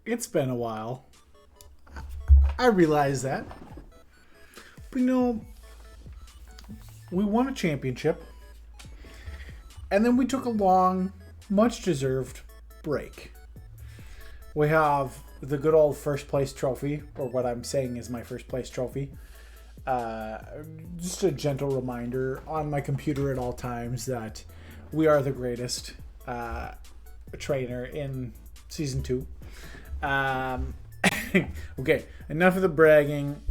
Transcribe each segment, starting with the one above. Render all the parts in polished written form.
It's been a while. I realize that. But we won a championship. And then we took a long, much deserved break. We have the good old first place trophy, or what I'm saying is my first place trophy. Just a gentle reminder on my computer at all times that we are the greatest trainer in Season 2. Okay, enough of the bragging.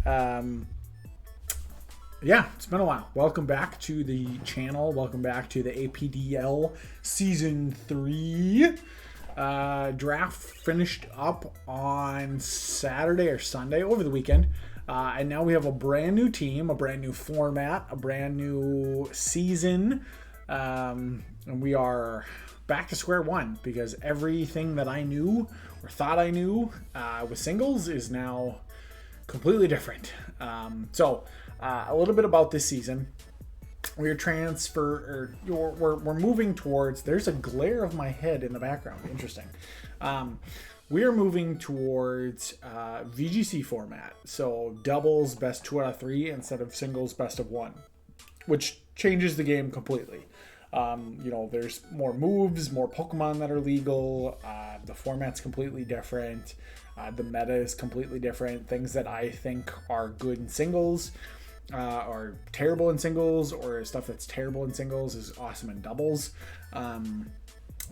Yeah, it's been a while. Welcome back to the channel. Welcome back to the APDL Season 3. Draft finished up on Saturday or Sunday, over the weekend. And now we have a brand new team, a brand new format, a brand new season. And we are back to square one because everything that I knew or thought I knew with singles is now completely different. So a little bit about this season. We're moving towards, there's a glare of my head in the background. Interesting. We are moving towards VGC format. So doubles best 2 out of 3 instead of singles best of 1, which changes the game completely. There's more moves, more Pokemon that are legal. The format's completely different. The meta is completely different. Things that I think are good in singles are terrible in singles, or stuff that's terrible in singles is awesome in doubles.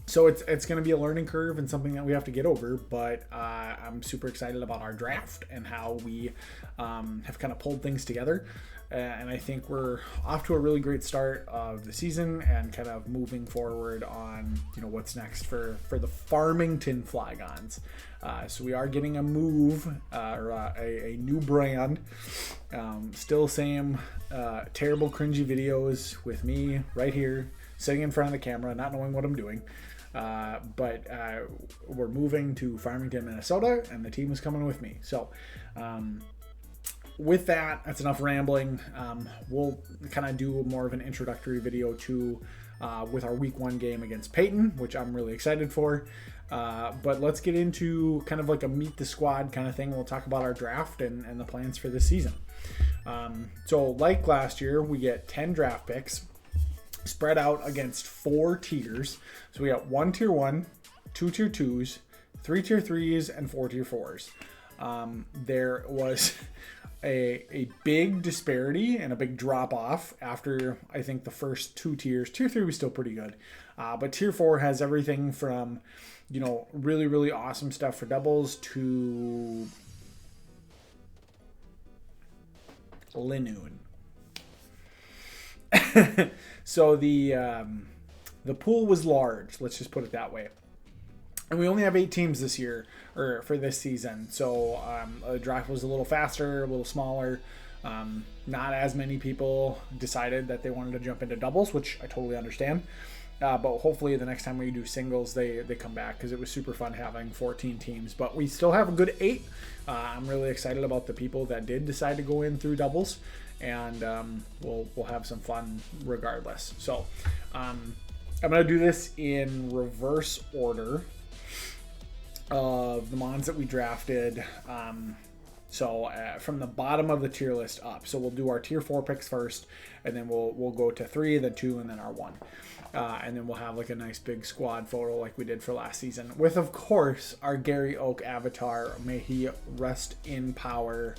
So it's going to be a learning curve and something that we have to get over, but I'm super excited about our draft and how we have kind of pulled things together. And I think we're off to a really great start of the season and kind of moving forward on, what's next for the Farmington Flygons. So we are getting a move or a new brand. Still same terrible cringy videos with me right here sitting in front of the camera, not knowing what I'm doing. But we're moving to Farmington, Minnesota, and the team is coming with me. So with that's enough rambling. We'll kind of do more of an introductory video to with our week 1 game against Peyton, which I'm really excited for. But let's get into kind of like a meet the squad kind of thing. We'll talk about our draft and the plans for this season. So like last year, we get 10 draft picks spread out against 4 tiers. So we got 1 tier 1, 2 tier 2s, 3 tier 3s, and 4 tier 4s. There was a big disparity and a big drop off after I think the first 2 tiers. Tier 3 was still pretty good, but tier 4 has everything from really, really awesome stuff for doubles to Linoon. So the pool was large, let's just put it that way. And we only have 8 teams this year, or for this season. So the draft was a little faster, a little smaller. Not as many people decided that they wanted to jump into doubles, which I totally understand. But hopefully the next time we do singles, they come back, because it was super fun having 14 teams. But we still have a good 8. I'm really excited about the people that did decide to go in through doubles. And we'll have some fun regardless. So I'm going to do this in reverse order of the mons that we drafted. So from the bottom of the tier list up. So we'll do our tier 4 picks first, and then we'll go to 3, then 2, and then our 1. And then we'll have like a nice big squad photo like we did for last season with, of course, our Gary Oak avatar. May he rest in power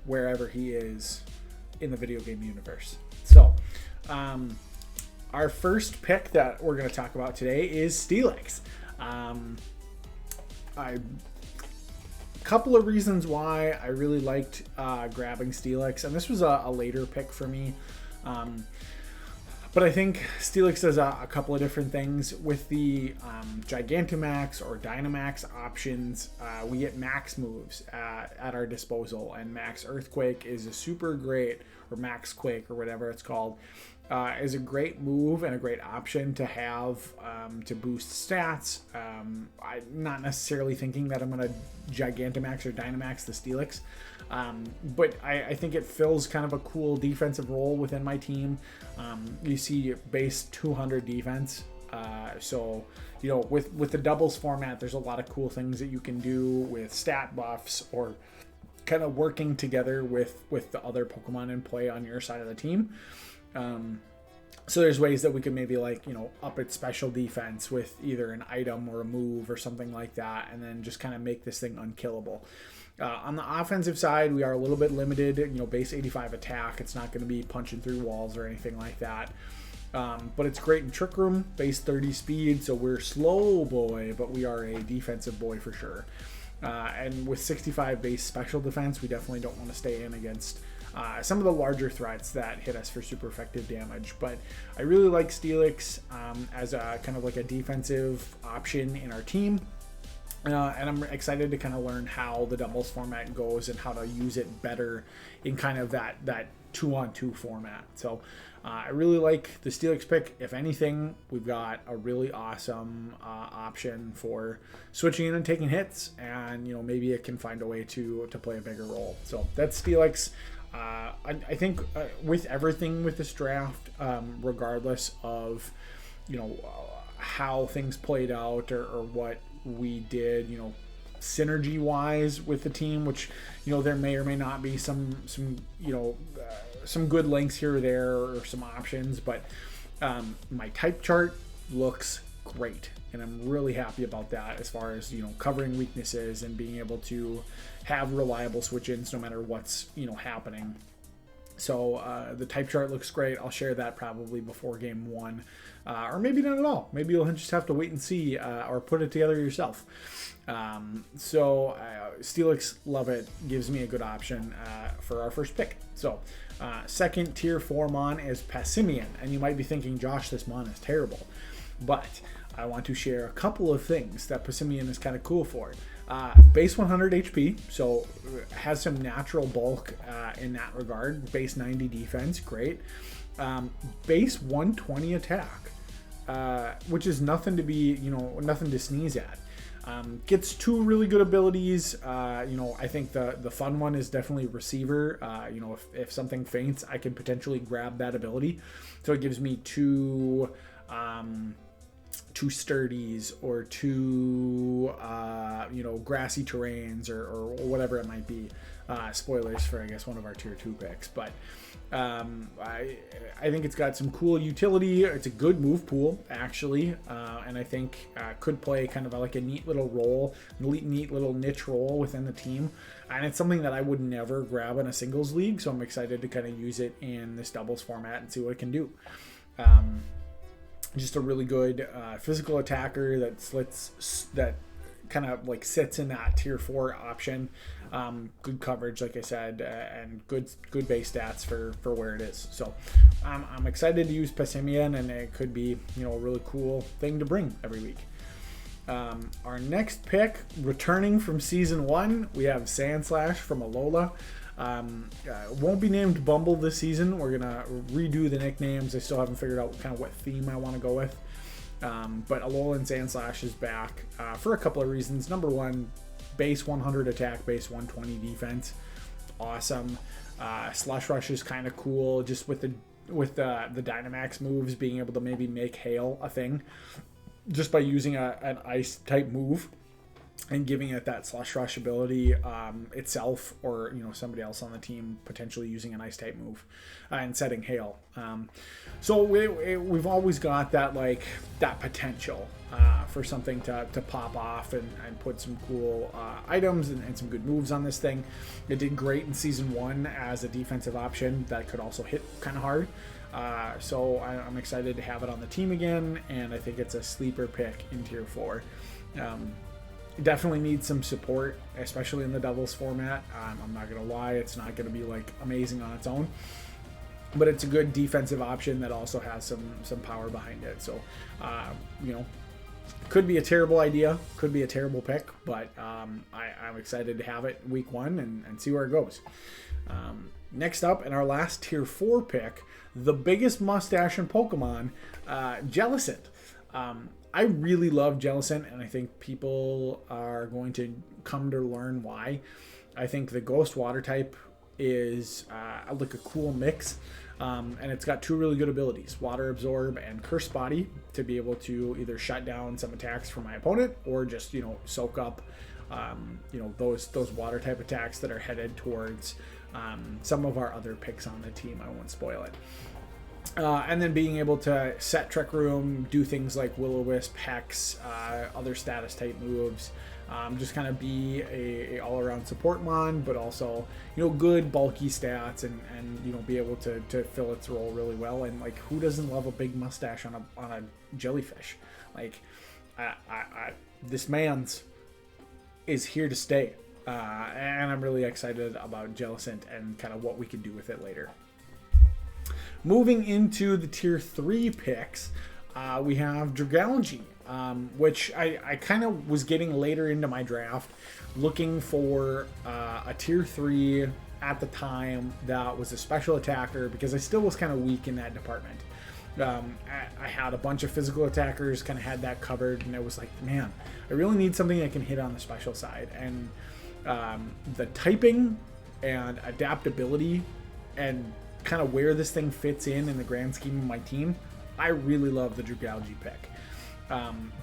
wherever he is in the video game universe. So our first pick that we're going to talk about today is Stelix. A couple of reasons why I really liked grabbing Stelix, and this was a later pick for me. But I think Stelix does a couple of different things. With the Gigantamax or Dynamax options, we get max moves at our disposal, and Max Earthquake is a super great, or Max Quake or whatever it's called, is a great move and a great option to have to boost stats. I'm not necessarily thinking that I'm going to Gigantamax or Dynamax the Stelix, but I think it fills kind of a cool defensive role within my team. You see base 200 defense So, you know, with the doubles format, there's a lot of cool things that you can do with stat buffs or kind of working together with the other Pokemon in play on your side of the team. So there's ways that we could maybe, like, you know, up its special defense with either an item or a move or something like that, and then just kind of make this thing unkillable. On the offensive side, we are a little bit limited. You know, base 85 attack. It's not going to be punching through walls or anything like that. But it's great in Trick Room, base 30 speed, so we're slow boy, but we are a defensive boy for sure. And with 65 base special defense, we definitely don't want to stay in against some of the larger threats that hit us for super effective damage. But I really like Stelix as a kind of like a defensive option in our team. And I'm excited to kind of learn how the doubles format goes and how to use it better in kind of that 2-on-2 format. So I really like the Stelix pick. If anything, we've got a really awesome option for switching in and taking hits, and, you know, maybe it can find a way to play a bigger role. So that's Stelix. I think with everything with this draft, regardless of, you know, how things played out or what we did, you know, synergy wise with the team, which, you know, there may or may not be some you know, some good links here or there or some options, but my type chart looks great, and I'm really happy about that as far as, you know, covering weaknesses and being able to have reliable switch-ins no matter what's, you know, happening. So the type chart looks great. I'll share that probably before game 1, or maybe not at all. Maybe you'll just have to wait and see, or put it together yourself. So Stelix, love it. Gives me a good option for our first pick. So second tier 4 Mon is Passimian, and you might be thinking, Josh, this Mon is terrible. But I want to share a couple of things that Passimian is kind of cool for. Base 100 HP, so has some natural bulk in that regard. Base 90 defense, great. Base 120 attack, which is nothing to be, you know, nothing to sneeze at. Gets 2 really good abilities. You know, I think the fun one is definitely receiver. You know, if something faints, I can potentially grab that ability. So it gives me 2 sturdies or 2 you know, grassy terrains or whatever it might be. Spoilers for, I guess, one of our tier 2 picks, but I think it's got some cool utility. It's a good move pool, actually, and I think could play kind of like a neat little role, neat little niche role within the team. And it's something that I would never grab in a singles league, so I'm excited to kind of use it in this doubles format and see what it can do. Just a really good physical attacker that kind of like sits in that tier 4 option. Good coverage, like I said, and good base stats for where it is. So I'm excited to use Passimian, and it could be, you know, a really cool thing to bring every week. Our next pick, returning from season 1, we have Sandslash from Alola. Won't be named Bumble this season. We're gonna redo the nicknames. I still haven't figured out kind of what theme I want to go with. But Alolan Sandslash is back for a couple of reasons. Number one, base 100 attack, base 120 defense, awesome. Slush Rush is kind of cool, just with the Dynamax moves, being able to maybe make Hail a thing, just by using an Ice type move and giving it that Slush Rush ability itself, or, you know, somebody else on the team potentially using an Ice type move and setting Hail. So we've always got that, like, that potential for something to pop off and put some cool items and some good moves on this thing. It did great in season 1 as a defensive option that could also hit kind of hard. So I'm excited to have it on the team again, and I think it's a sleeper pick in tier 4. Definitely needs some support, especially in the doubles format. I'm not gonna lie, it's not gonna be like amazing on its own, but it's a good defensive option that also has some power behind it. So you know, could be a terrible idea, could be a terrible pick, but I'm excited to have it week 1 and see where it goes. Next up, in our last tier 4 pick, the biggest mustache in Pokemon, Jellicent. I really love Jellicent, and I think people are going to come to learn why. I think the Ghost Water type is like a cool mix. And it's got 2 really good abilities, Water Absorb and Curse Body, to be able to either shut down some attacks from my opponent or just, soak up, those water type attacks that are headed towards some of our other picks on the team. I won't spoil it. And then being able to set Trick Room, do things like Will-O-Wisp, Hex, other status type moves, just kind of be a all-around support mon, but also, good bulky stats and be able to fill its role really well. And like, who doesn't love a big mustache on a jellyfish? Like, this man's is here to stay. And I'm really excited about Jellicent and kind of what we can do with it later. Moving into the tier 3 picks, we have Dragalge, which I kind of was getting later into my draft, looking for a tier 3 at the time that was a special attacker, because I still was kind of weak in that department. I had a bunch of physical attackers, kind of had that covered, and I was like, man, I really need something that can hit on the special side. And the typing and adaptability and kind of where this thing fits in the grand scheme of my team, I really love the Dragalge pick.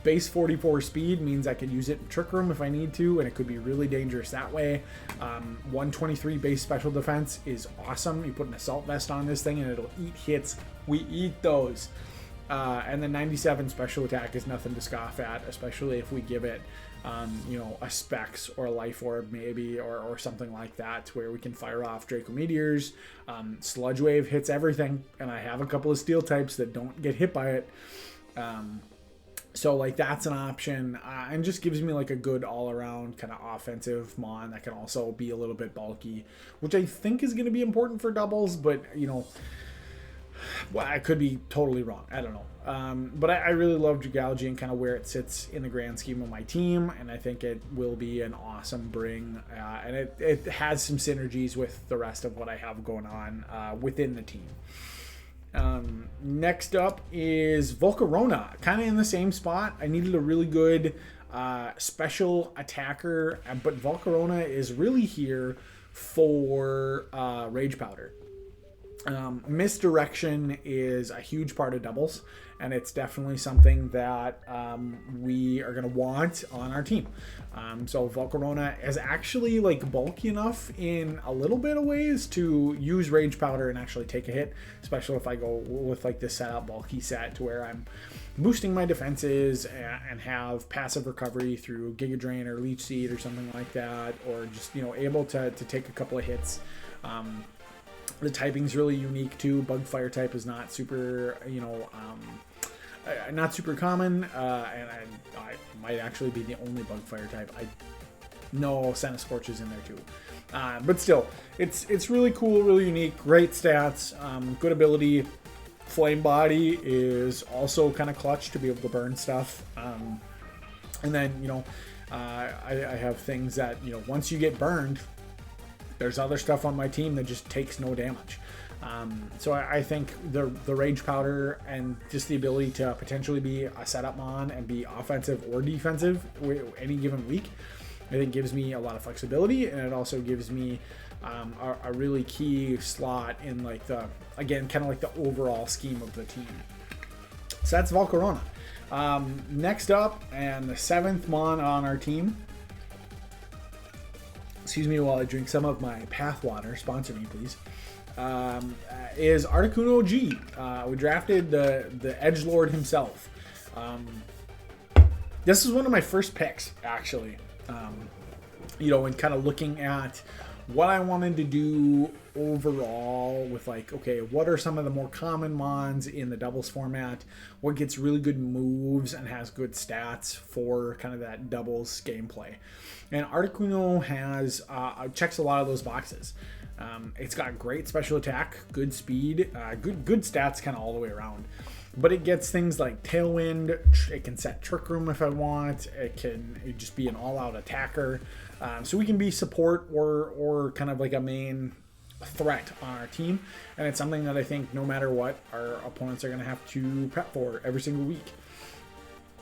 Base 44 speed means I could use it in Trick Room if I need to, and it could be really dangerous that way. 123 base special defense is awesome. You put an assault vest on this thing and it'll eat hits. We eat those. And the 97 special attack is nothing to scoff at, especially if we give it a Specs or a Life Orb maybe, or something like that, where we can fire off Draco Meteors. Sludge Wave hits everything, and I have a couple of steel types that don't get hit by it. So like, that's an option, and just gives me like a good all-around kind of offensive mon that can also be a little bit bulky, which I think is going to be important for doubles, but well, I could be totally wrong. I don't know. But I really love Dragalge and kind of where it sits in the grand scheme of my team, and I think it will be an awesome bring, and it has some synergies with the rest of what I have going on within the team. Next up is Volcarona, kind of in the same spot. I needed a really good special attacker, but Volcarona is really here for Rage Powder. Misdirection is a huge part of doubles, and it's definitely something that we are going to want on our team. So Volcarona is actually like bulky enough in a little bit of ways to use Rage Powder and actually take a hit, especially if I go with like this setup bulky set to where I'm boosting my defenses and have passive recovery through Giga Drain or Leech Seed or something like that, or just able to take a couple of hits. The typing's really unique too. Bug Fire type is not super, not super common, and I might actually be the only Bug Fire type. No, Senna Scorch is in there too, but still, it's really cool, really unique, great stats, good ability. Flame Body is also kind of clutch to be able to burn stuff, and then I have things that once you get burned, there's other stuff on my team that just takes no damage. So I think the Rage Powder and just the ability to potentially be a setup mon and be offensive or defensive any given week, I think gives me a lot of flexibility, and it also gives me a really key slot in like kind of like the overall scheme of the team. So that's Volcarona. Next up, and the 7th mon on our team, excuse me while I drink some of my Path Water, sponsor me please, is Articuno G. We drafted the Edgelord himself. This is one of my first picks, actually. And kind of looking at what I wanted to do overall with like, okay, what are some of the more common mons in the doubles format? What gets really good moves and has good stats for kind of that doubles gameplay? And Articuno has checks a lot of those boxes. It's got great special attack, good speed, good stats kind of all the way around. But it gets things like Tailwind, it can set Trick Room if I want, it just be an all-out attacker. So we can be support or kind of like a main threat on our team. And it's something that I think no matter what, our opponents are going to have to prep for every single week.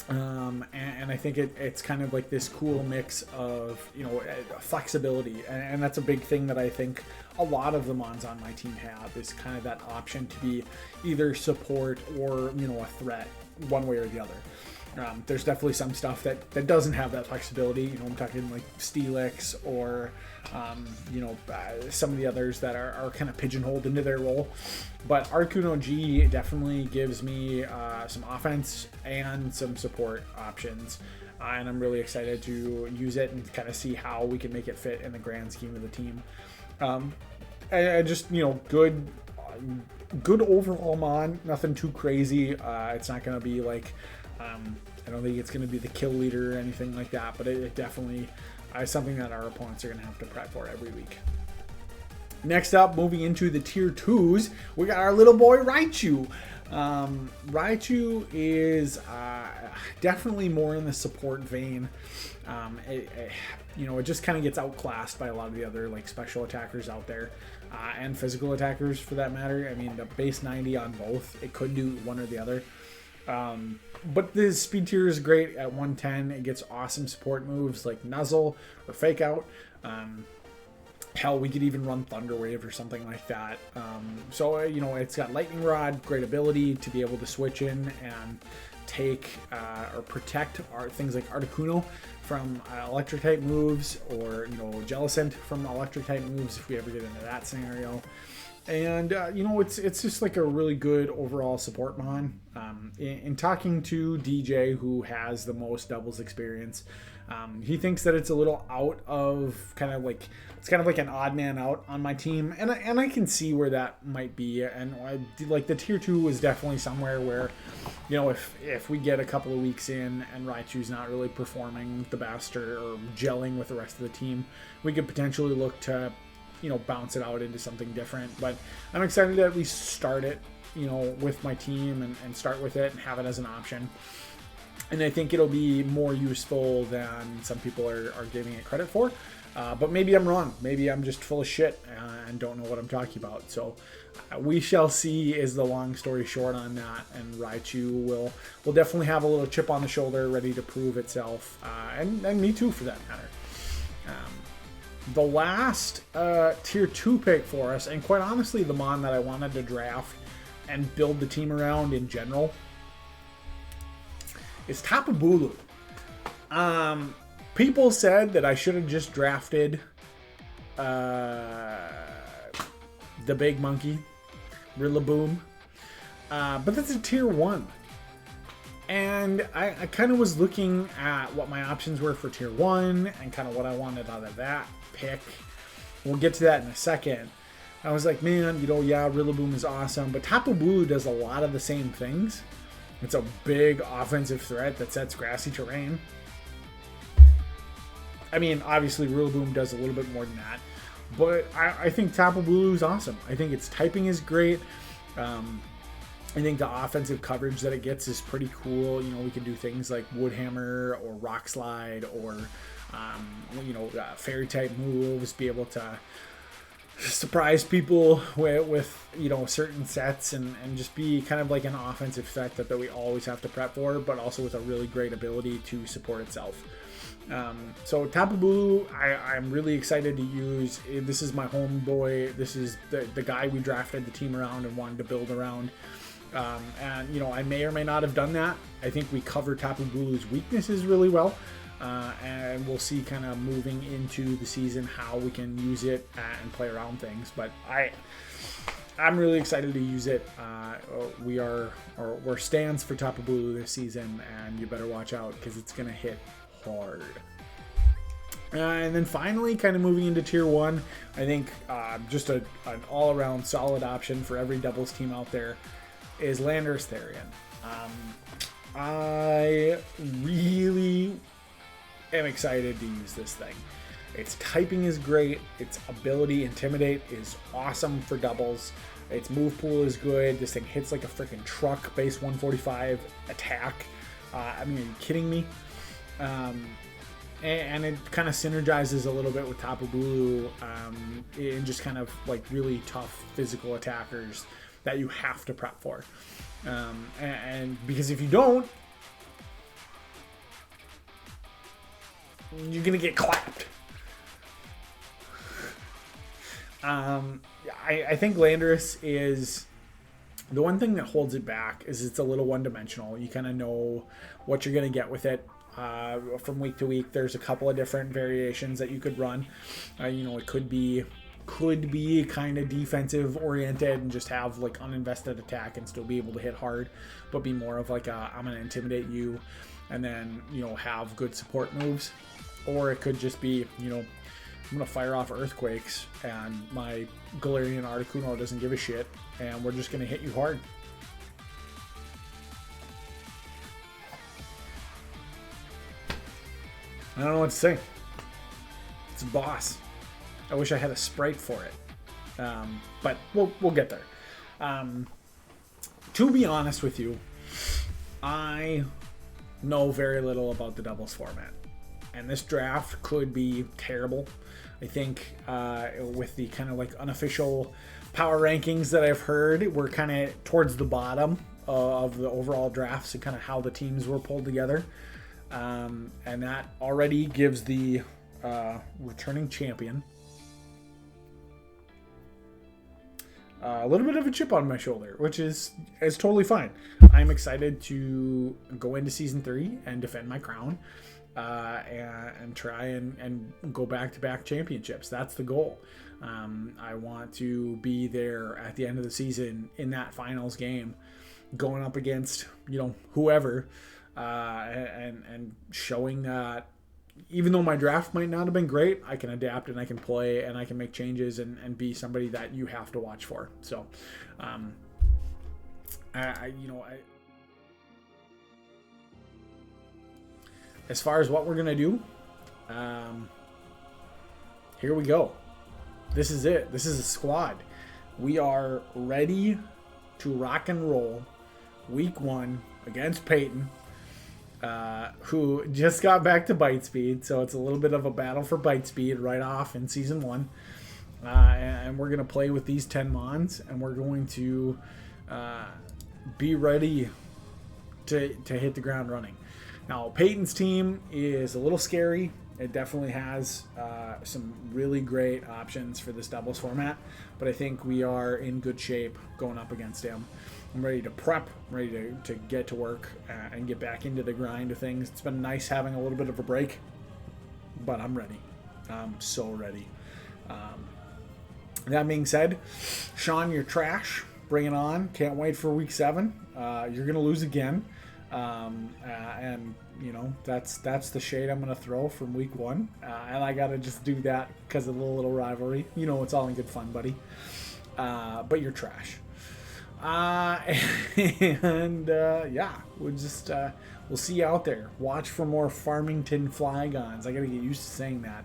And I think it's kind of like this cool mix of, you know, flexibility. And that's a big thing that I think a lot of the mons on my team have, is kind of that option to be either support or, you know, a threat one way or the other. There's definitely some stuff that doesn't have that flexibility. You know, I'm talking like Stelix or, you know, some of the others that are kind of pigeonholed into their role. But Articuno G definitely gives me some offense and some support options. And I'm really excited to use it and kind of see how we can make it fit in the grand scheme of the team. And just, you know, good overall mon, nothing too crazy. It's not going to be like, I don't think it's going to be the kill leader or anything like that, but it definitely is something that our opponents are going to have to prep for every week. Next up, moving into the tier 2s, we got our little boy Raichu. Raichu is definitely more in the support vein. You know, it just kind of gets outclassed by a lot of the other like special attackers out there, and physical attackers for that matter. I mean, the base 90 on both, it could do one or the other. But the speed tier is great at 110. It gets awesome support moves like Nuzzle or Fake Out. Hell, we could even run Thunder Wave or something like that. So, you know, it's got Lightning Rod, great ability to be able to switch in and take or protect things like Articuno from electric type moves, or, you know, Jellicent from electric type moves if we ever get into that scenario. And, you know, it's just like a really good overall support mon. In talking to DJ, who has the most doubles experience, he thinks that it's a little out of kind of like, it's kind of like an odd man out on my team. And I can see where that might be. And like the tier 2 is definitely somewhere where, you know, if we get a couple of weeks in and Raichu's not really performing the best or gelling with the rest of the team, we could potentially look to, you know, bounce it out into something different. But I'm excited to at least start it, you know, with my team and start with it and have it as an option. And I think it'll be more useful than some people are giving it credit for. But maybe I'm wrong. Maybe I'm just full of shit and don't know what I'm talking about. So we shall see, is the long story short on that. And Raichu will definitely have a little chip on the shoulder, ready to prove itself. And me too, for that matter. The last tier 2 pick for us, and quite honestly the mon that I wanted to draft and build the team around in general, is Tapu Bulu. People said that I should have just drafted the big monkey, Rillaboom, but that's a tier 1. And I kind of was looking at what my options were for tier 1 and kind of what I wanted out of that pick. We'll get to that in a second. I was like, man, you know, yeah, Rillaboom is awesome, but Tapu Bulu does a lot of the same things. It's a big offensive threat that sets grassy terrain. I mean, obviously Rillaboom does a little bit more than that, but I think Tapu Bulu is awesome. I think its typing is great. I think the offensive coverage that it gets is pretty cool. You know, we can do things like Wood Hammer or Rock Slide or, you know, Fairy type moves, be able to surprise people with you know, certain sets and just be kind of like an offensive threat that we always have to prep for, but also with a really great ability to support itself. So Tapu Bulu, I'm really excited to use. This is my homeboy. This is the guy we drafted the team around and wanted to build around. And, you know, I may or may not have done that. I think we cover Tapu Bulu's weaknesses really well. And we'll see kind of moving into the season how we can use it and play around things. But I'm really excited to use it. We're stands for Tapu Bulu this season, and you better watch out because it's going to hit hard. And then finally, kind of moving into tier 1, I think just an all-around solid option for every doubles team out there is Landorus Therian. I really am excited to use this thing. Its typing is great. Its ability, Intimidate, is awesome for doubles. Its move pool is good. This thing hits like a freaking truck, base 145 attack. I mean, are you kidding me? And it kind of synergizes a little bit with Tapu Bulu in just kind of like really tough physical attackers that you have to prep for. And because if you don't, you're gonna get clapped. I think Landorus is the one thing that holds it back is it's a little one-dimensional. You kind of know what you're gonna get with it. From week to week, there's a couple of different variations that you could run. It could be kind of defensive oriented and just have like uninvested attack and still be able to hit hard, but be more of like I'm gonna intimidate you, and then have good support moves. Or it could just be I'm gonna fire off earthquakes and my Galarian Articuno doesn't give a shit, and we're just gonna hit you hard. I don't know what to say. It's a boss. I wish I had a sprite for it. But we'll get there. To be honest with you, I know very little about the doubles format. And this draft could be terrible. I think with the kind of like unofficial power rankings that I've heard, we're kind of towards the bottom of the overall drafts and kind of how the teams were pulled together. And that already gives the returning champion a little bit of a chip on my shoulder, which is totally fine. I'm excited to go into season 3 and defend my crown, and try and go back-to-back championships. That's the goal. I want to be there at the end of the season in that finals game, going up against whoever. And showing that even though my draft might not have been great, I can adapt and I can play and I can make changes and be somebody that you have to watch for. So, as far as what we're gonna do, here we go. This is it. This is a squad. We are ready to rock and roll. Week 1 against Peyton. Who just got back to bite speed, so it's a little bit of a battle for bite speed right off in season 1. And we're going to play with these 10 mons, and we're going to be ready to hit the ground running. Now, Peyton's team is a little scary. It definitely has some really great options for this doubles format, but I think we are in good shape going up against him. I'm ready to prep, I'm ready to get to work and get back into the grind of things. It's been nice having a little bit of a break, but I'm ready. I'm so ready. That being said, Sean, you're trash. Bring it on. Can't wait for week 7. You're going to lose again. And that's the shade I'm going to throw from week 1. And I got to just do that because of the little rivalry. It's all in good fun, buddy. But you're trash. We'll see you out there. Watch for more Farmington Flygons. I gotta get used to saying that.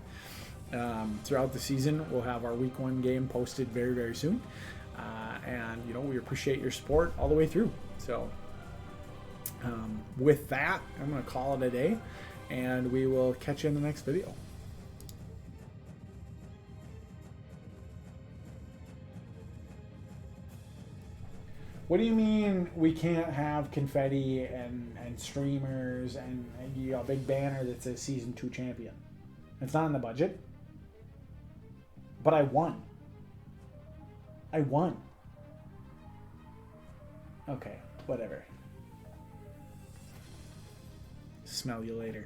Throughout the season, we'll have our week 1 game posted very, very soon. And we appreciate your support all the way through. So with that, I'm gonna call it a day, and we will catch you in the next video. What do you mean we can't have confetti and streamers and a big banner that says Season 2 Champion? It's not in the budget. But I won. Okay, whatever. Smell you later.